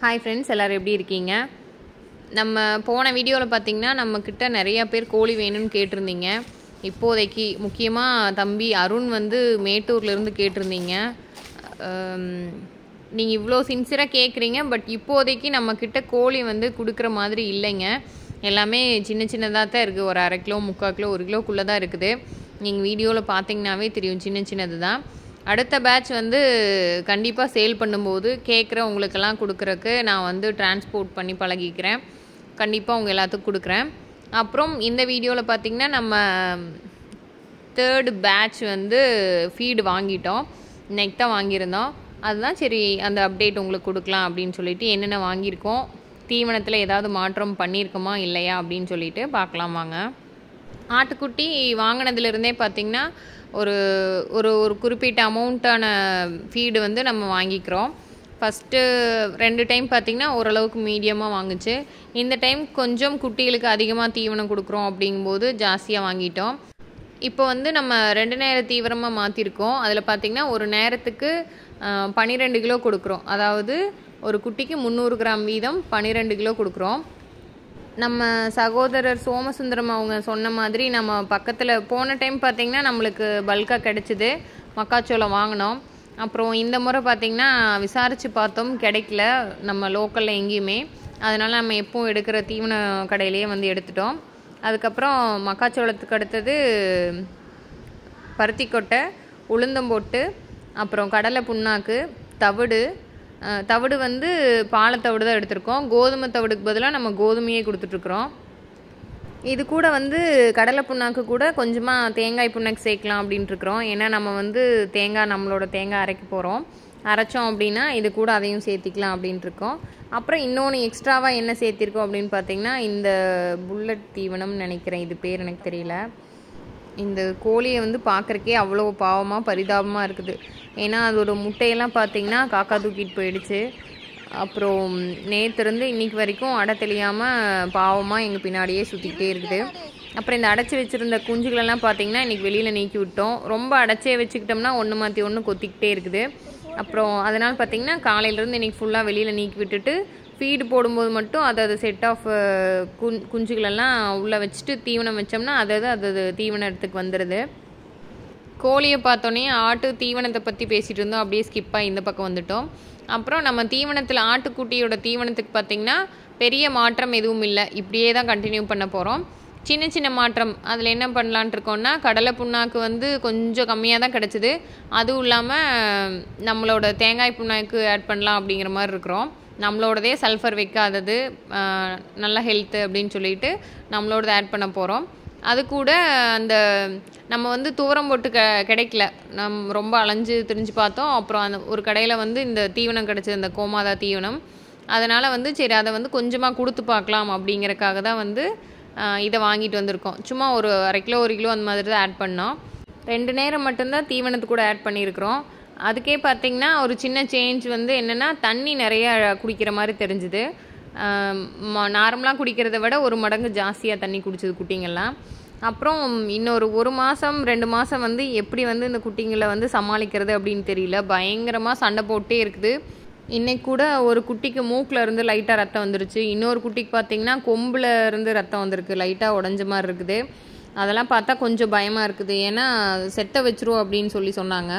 Hi friends, எல்லோரும் எப்படி இருக்கீங்க? நம்ம போன வீடியோவில் பார்த்திங்கன்னா நம்மக்கிட்ட நிறையா பேர் கோழி வேணும்னு கேட்டிருந்தீங்க. இப்போதைக்கு முக்கியமாக தம்பி அருண் வந்து மேட்டூர்லேருந்து கேட்டிருந்தீங்க. நீங்கள் இவ்வளோ சின்சியராக கேட்குறீங்க. பட் இப்போதைக்கு நம்மக்கிட்ட கோழி வந்து கொடுக்குற மாதிரி இல்லைங்க. எல்லாமே சின்ன சின்னதாக தான் இருக்குது. ஒரு 1/2 கிலோ 3/4 கிலோ 1 கிலோக்குள்ளே தான் இருக்குது. நீங்கள் வீடியோவில் பார்த்தீங்கன்னாவே தெரியும், சின்ன சின்னது தான். அடுத்த பேட்ச் வந்து கண்டிப்பாக சேல் பண்ணும்போது கேட்குறவங்களுக்கெல்லாம் கொடுக்குறக்கு நான் வந்து டிரான்ஸ்போர்ட் பண்ணி பழகிக்கிறேன். கண்டிப்பாக உங்கள் எல்லாத்துக்கும் கொடுக்குறேன். அப்புறம் இந்த வீடியோவில் பார்த்திங்கன்னா நம்ம 3rd பேட்ச் வந்து ஃபீடு வாங்கிட்டோம். இன்னைக்கு தான் வாங்கியிருந்தோம். அதுதான் சரி அந்த அப்டேட் உங்களுக்கு கொடுக்கலாம் அப்படின்னு சொல்லிட்டு என்னென்ன வாங்கியிருக்கோம், தீவனத்தில் ஏதாவது மாற்றம் பண்ணியிருக்கோமா இல்லையா அப்படின்னு சொல்லிட்டு பார்க்கலாம் வாங்க. ஆட்டுக்குட்டி வாங்கினதுலேருந்தே பார்த்திங்கன்னா ஒரு ஒரு ஒரு குறிப்பிட்ட அமௌண்ட்டான ஃபீடு வந்து நம்ம வாங்கிக்கிறோம். ஃபஸ்ட்டு 2 டைம் பார்த்திங்கன்னா ஓரளவுக்கு மீடியமாக வாங்குச்சு. இந்த டைம் கொஞ்சம் குட்டிகளுக்கு அதிகமாக தீவனம் கொடுக்குறோம் அப்படிங்கும்போது ஜாஸ்தியாக வாங்கிட்டோம். இப்போ வந்து நம்ம 2 நேர தீவிரமாக மாற்றிருக்கோம். அதில் பார்த்திங்கன்னா ஒரு நேரத்துக்கு 12 கிலோ கொடுக்குறோம். அதாவது ஒரு குட்டிக்கு 300 கிராம் வீதம் 12 கிலோ கொடுக்குறோம். நம்ம சகோதரர் சோமசுந்தரம் அவங்க சொன்ன மாதிரி நம்ம பக்கத்தில் போன டைம் பார்த்திங்கன்னா நம்மளுக்கு பல்காக கிடச்சிது. மக்காச்சோளம் வாங்கினோம். அப்புறம் இந்த முறை பார்த்திங்கன்னா விசாரித்து பார்த்தோம், கிடைக்கல நம்ம லோக்கலில் எங்கேயுமே. அதனால் நம்ம எப்பவும் எடுக்கிற தீவன கடையிலேயே வந்து எடுத்துட்டோம். அதுக்கப்புறம் மக்காச்சோளத்துக்கு அடுத்தது பருத்திக்கொட்டை, உளுந்தம்போட்டு, அப்புறம் கடலை புண்ணாக்கு, தவிடு வந்து பாலத்தவிடு தான் எடுத்திருக்கோம். கோதுமை தவிடுக்கு பதிலாக நம்ம கோதுமையே கொடுத்துட்ருக்குறோம். இது கூட வந்து கடலை புண்ணாக்கு கூட கொஞ்சமாக தேங்காய் புண்ணாக்கு சேர்க்கலாம் அப்படின்ட்டுருக்குறோம். ஏன்னா நம்ம வந்து நம்மளோட தேங்காய் அரைக்க போகிறோம். அரைச்சோம் அப்படின்னா இது கூட அதையும் சேர்த்திக்கலாம் அப்படின்ட்டுருக்கோம். அப்புறம் இன்னொன்று எக்ஸ்ட்ராவாக என்ன சேர்த்திருக்கோம் அப்படின்னு பார்த்திங்கன்னா இந்த புல்லட் தீவனம்னு நினைக்கிறேன், இது பேர் எனக்கு தெரியல. இந்த கோழியை வந்து பார்க்குறக்கே அவ்வளோ பாவமாக பரிதாபமாக இருக்குது. ஏன்னா அதோட முட்டையெல்லாம் பார்த்திங்கன்னா காக்கா தூக்கிட்டு போயிடுச்சு. அப்புறம் நேற்றுலேருந்து இன்றைக்கி வரைக்கும் அடை தெளியாமல் பாவமாக எங்கள் பின்னாடியே சுற்றிக்கிட்டே இருக்குது. அப்புறம் இந்த அடைச்சி வச்சுருந்த குஞ்சுகளெல்லாம் பார்த்திங்கன்னா இன்றைக்கி வெளியில் நீக்கி விட்டோம். ரொம்ப அடைச்சே வச்சுக்கிட்டோம்னா ஒன்று மாற்றி ஒன்று கொத்திக்கிட்டே இருக்குது. அப்புறம் அதனால் பார்த்திங்கன்னா காலையிலேருந்து இன்றைக்கி ஃபுல்லாக வெளியில் நீக்கி விட்டுட்டு ஃபீடு போடும்போது மட்டும் அது செட் ஆஃப் குஞ்சுகளெல்லாம் உள்ளே வச்சுட்டு தீவனம் வச்சோம்னா அது தீவனத்துக்கு வந்துடுது. கோழியை பார்த்தோன்னே ஆட்டு தீவனத்தை பற்றி பேசிகிட்டு இருந்தோம், அப்படியே ஸ்கிப்பாக இந்த பக்கம் வந்துட்டோம். அப்புறம் நம்ம தீவனத்தில் ஆட்டுக்குட்டியோட தீவனத்துக்கு பார்த்திங்கன்னா பெரிய மாற்றம் எதுவும் இல்லை. இப்படியே தான் கண்டினியூ பண்ண போகிறோம். சின்ன சின்ன மாற்றம் அதில் என்ன பண்ணலான் இருக்கோம்னா, கடலை புண்ணாக்கு வந்து கொஞ்சம் கம்மியாக தான் கிடச்சிது. அதுவும் இல்லாமல் நம்மளோட தேங்காய் புண்ணாக்கு ஆட் பண்ணலாம் அப்படிங்கிற மாதிரி இருக்கிறோம். நம்மளோடதே சல்ஃபர் வைக்காதது, நல்ல ஹெல்த்து அப்படின்னு சொல்லிட்டு நம்மளோடது ஆட் பண்ண போகிறோம். அது கூட அந்த நம்ம வந்து தூரம் போட்டு கிடைக்கல, ரொம்ப அலைஞ்சு திரிஞ்சு பார்த்தோம். அப்புறம் அந்த ஒரு கடையில் வந்து இந்த தீவனம் கிடச்சிது, இந்த கோமாதா தீவனம். அதனால் வந்து சரி அதை வந்து கொஞ்சமாக கொடுத்து பார்க்கலாம் அப்படிங்கிறக்காக தான் வந்து இதை வாங்கிட்டு வந்திருக்கோம். சும்மா ஒரு 1/2 கிலோ 1 கிலோ அந்த மாதிரி தான் ஆட் பண்ணோம். 2 நேரம் மட்டும்தான் தீவனத்து கூட ஆட் பண்ணியிருக்கிறோம். அதுக்கே பார்த்திங்கன்னா ஒரு சின்ன சேஞ்ச் வந்து என்னென்னா, தண்ணி நிறையா குடிக்கிற மாதிரி தெரிஞ்சுது. நார்மலாக குடிக்கிறத விட 1 மடங்கு ஜாஸ்தியாக தண்ணி குடிச்சது குட்டிங்கெல்லாம். அப்புறம் இன்னொரு 1 மாதம் 2 மாதம் வந்து எப்படி வந்து இந்த குட்டிங்களை வந்து சமாளிக்கிறது அப்படின்னு தெரியல. பயங்கரமாக சண்டை போட்டே இருக்குது. இன்றைக்கு கூட ஒரு குட்டிக்கு மூக்கில் இருந்து லைட்டாக ரத்தம் வந்துருச்சு. இன்னொரு குட்டிக்கு பார்த்திங்கன்னா கொம்பில் இருந்து ரத்தம் வந்திருக்கு, லைட்டாக உடஞ்ச மாதிரி இருக்குது. அதெல்லாம் பார்த்தா கொஞ்சம் பயமாக இருக்குது. ஏன்னா செத்த வச்சிரும் அப்படின்னு சொல்லி சொன்னாங்க.